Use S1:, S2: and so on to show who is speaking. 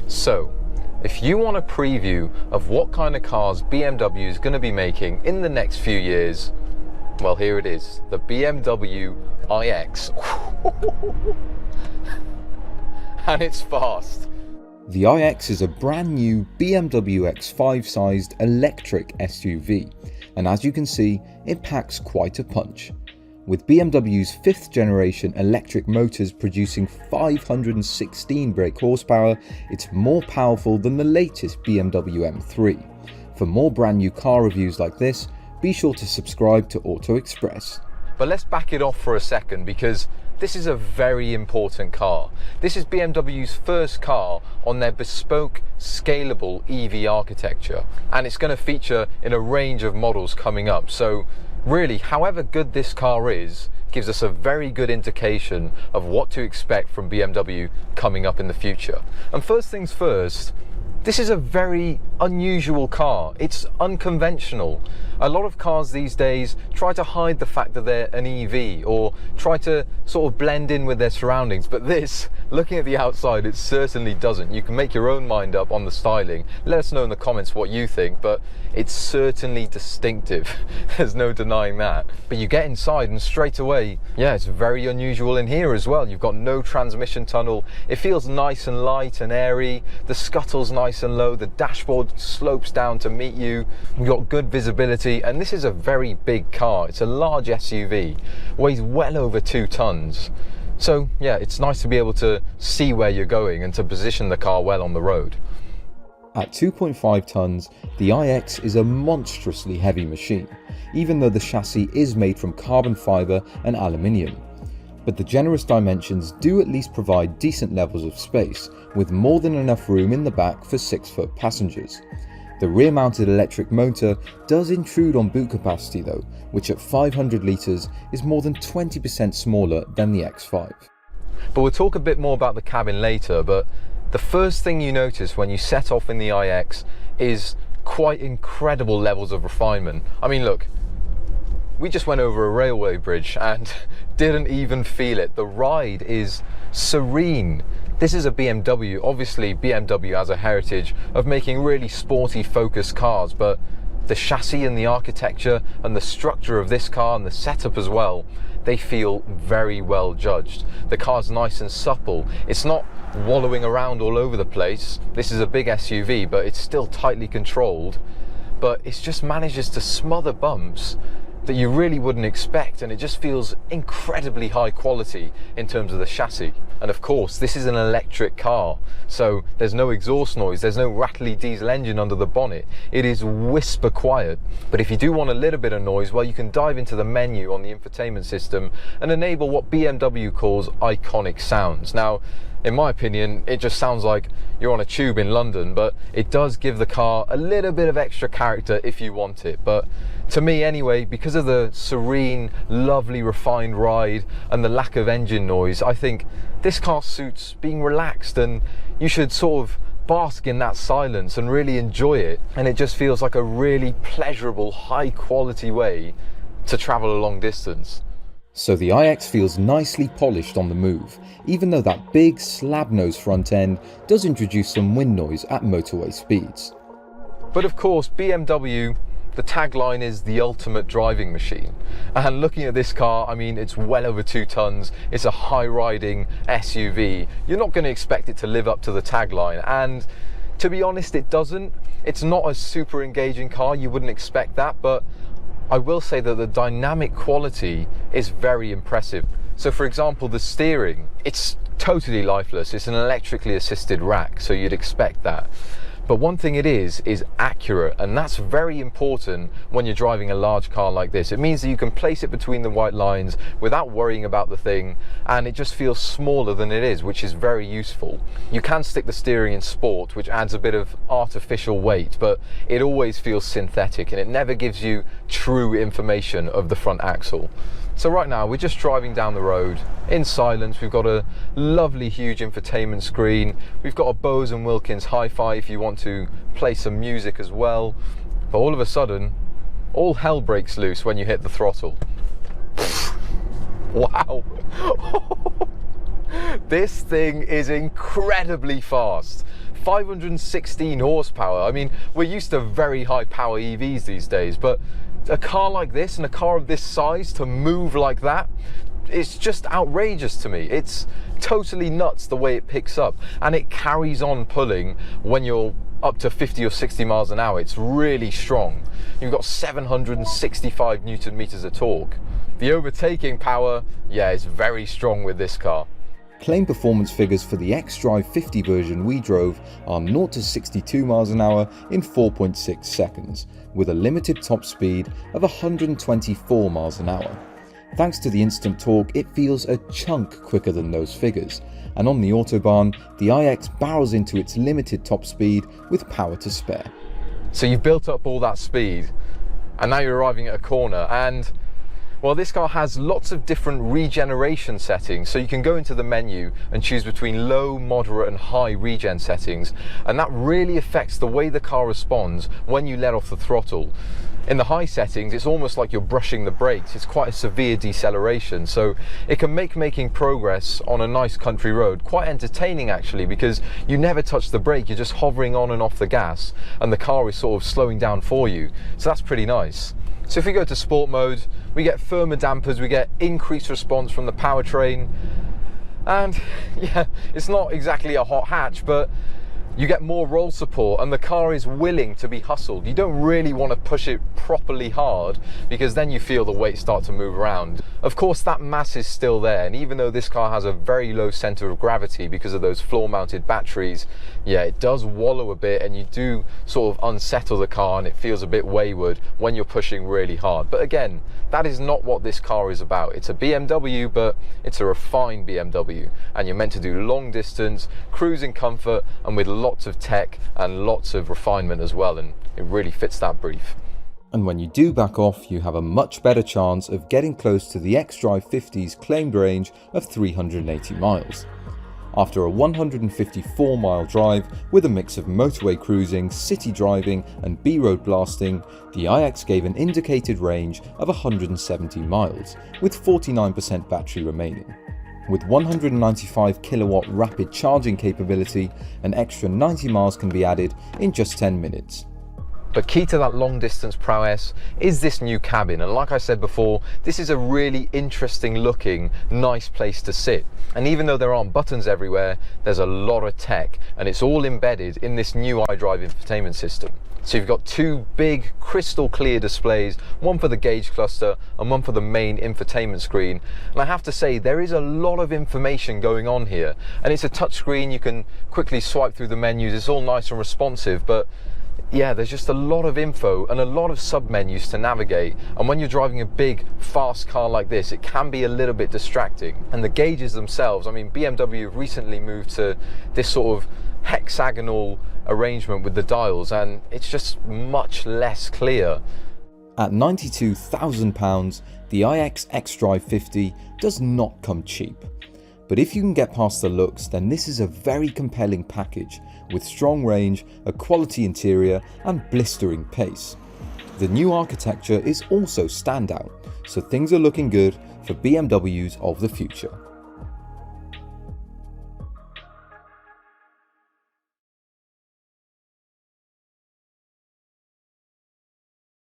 S1: So, if you want a preview of what kind of cars BMW is going to be making in the next few years, well, here it is, the BMW iX. And it's fast.
S2: The iX is a brand new BMW X5 sized electric SUV, and as you can see, it packs quite a punch. With BMW's 5th generation electric motors producing 516 brake horsepower, it's more powerful than the latest BMW M3. For more brand new car reviews like this, be sure to subscribe to Auto Express.
S1: But let's back it off for a second, because this is a very important car. This is BMW's first car on their bespoke, scalable EV architecture, and it's going to feature in a range of models coming up. So really, however good this car is, gives us a very good indication of what to expect from BMW coming up in the future. And first things first, this is a very unusual car. It's unconventional. A lot of cars these days try to hide the fact that they're an EV or try to sort of blend in with their surroundings, but this, looking at the outside, it certainly doesn't. You can make your own mind up on the styling. Let us know in the comments what you think, but it's certainly distinctive. There's no denying that. But you get inside and straight away, yeah, it's very unusual in here as well. You've got no transmission tunnel. It feels nice and light and airy. The scuttle's nice and low. The dashboard slopes down to meet you. You've got good visibility. And this is a very big car. It's a large SUV, weighs well over 2 tons. So yeah, it's nice to be able to see where you're going and to position the car well on the road.
S2: At 2.5 tons, the iX is a monstrously heavy machine, even though the chassis is made from carbon fibre and aluminium. But the generous dimensions do at least provide decent levels of space, with more than enough room in the back for 6-foot passengers. The rear-mounted electric motor does intrude on boot capacity though, which at 500 litres is more than 20% smaller than the X5.
S1: But we'll talk a bit more about the cabin later, but the first thing you notice when you set off in the iX is quite incredible levels of refinement. I mean, look, we just went over a railway bridge and didn't even feel it. The ride is serene. This is a BMW. Obviously, BMW has a heritage of making really sporty, focused cars, but the chassis and the architecture and the structure of this car and the setup as well, they feel very well judged. The car's nice and supple. It's not wallowing around all over the place. This is a big SUV, but it's still tightly controlled. But it just manages to smother bumps that you really wouldn't expect, and it just feels incredibly high quality in terms of the chassis. And of course, this is an electric car, so there's no exhaust noise, there's no rattly diesel engine under the bonnet. It is whisper quiet. But if you do want a little bit of noise, well, you can dive into the menu on the infotainment system and enable what BMW calls iconic sounds. Now, in my opinion, it just sounds like you're on a tube in London, but it does give the car a little bit of extra character if you want it. But to me anyway, because of the serene, lovely, refined ride and the lack of engine noise, I think this car suits being relaxed, and you should sort of bask in that silence and really enjoy it. And it just feels like a really pleasurable, high quality way to travel a long distance.
S2: So the iX feels nicely polished on the move, even though that big slab nose front end does introduce some wind noise at motorway speeds.
S1: But of course, BMW, the tagline is the ultimate driving machine. And looking at this car, I mean, it's well over 2 tons. It's a high-riding SUV. You're not going to expect it to live up to the tagline. And to be honest, it doesn't. It's not a super engaging car. You wouldn't expect that. But I will say that the dynamic quality is very impressive. So for example, the steering, it's totally lifeless. It's an electrically assisted rack, so you'd expect that. But one thing it is accurate, and that's very important when you're driving a large car like this. It means that you can place it between the white lines without worrying about the thing, and it just feels smaller than it is, which is very useful. You can stick the steering in sport, which adds a bit of artificial weight, but it always feels synthetic, and it never gives you true information of the front axle. So right now we're just driving down the road in silence. We've got a lovely huge infotainment screen. We've got a Bose & Wilkins hi-fi if you want to play some music as well. But all of a sudden, all hell breaks loose when you hit the throttle. Wow. This thing is incredibly fast. 516 horsepower. I mean, we're used to very high power EVs these days, but a car like this and a car of this size to move like that, it's just outrageous to me. It's totally nuts the way it picks up, and it carries on pulling when you're up to 50 or 60 miles an hour. It's really strong. You've got 765 Newton meters of torque. The overtaking power, yeah, is very strong with this car.
S2: Claimed performance figures for the eDrive 50 version we drove are 0 to 62 miles an hour in 4.6 seconds, with a limited top speed of 124 miles an hour. Thanks to the instant torque, it feels a chunk quicker than those figures, and on the Autobahn, the iX barrels into its limited top speed with power to spare.
S1: So you've built up all that speed, and now you're arriving at a corner, and well, this car has lots of different regeneration settings, so you can go into the menu and choose between low, moderate and high regen settings, and that really affects the way the car responds when you let off the throttle. In the high settings, it's almost like you're brushing the brakes. It's quite a severe deceleration, so it can make making progress on a nice country road quite entertaining actually, because you never touch the brake, you're just hovering on and off the gas, and the car is sort of slowing down for you, so that's pretty nice. So if we go to sport mode, we get firmer dampers, we get increased response from the powertrain, and yeah, it's not exactly a hot hatch, but you get more roll support and the car is willing to be hustled. You don't really want to push it properly hard because then you feel the weight start to move around. Of course, that mass is still there, and even though this car has a very low center of gravity because of those floor mounted batteries, yeah, it does wallow a bit and you do sort of unsettle the car and it feels a bit wayward when you're pushing really hard. But again, that is not what this car is about. It's a BMW, but it's a refined BMW, and you're meant to do long distance, cruising comfort, and with lots of tech and lots of refinement as well, and it really fits that brief.
S2: And when you do back off, you have a much better chance of getting close to the eDrive 50's claimed range of 380 miles. After a 154 mile drive with a mix of motorway cruising, city driving and B-road blasting, the iX gave an indicated range of 170 miles, with 49% battery remaining. With 195 kilowatt rapid charging capability, an extra 90 miles can be added in just 10 minutes.
S1: But key to that long distance prowess is this new cabin, and like I said before, this is a really interesting looking, nice place to sit. And even though there aren't buttons everywhere, there's a lot of tech, and it's all embedded in this new eDrive infotainment system. So you've got two big crystal clear displays, one for the gauge cluster and one for the main infotainment screen. And I have to say, there is a lot of information going on here, and it's a touch screen, you can quickly swipe through the menus, it's all nice and responsive, but yeah, there's just a lot of info and a lot of sub-menus to navigate, and when you're driving a big, fast car like this, it can be a little bit distracting. And the gauges themselves, I mean, BMW have recently moved to this sort of hexagonal arrangement with the dials, and it's just much less clear.
S2: At £92,000, the iX eDrive 50 does not come cheap. But if you can get past the looks, then this is a very compelling package with strong range, a quality interior and blistering pace. The new architecture is also standout, so things are looking good for BMWs of the future.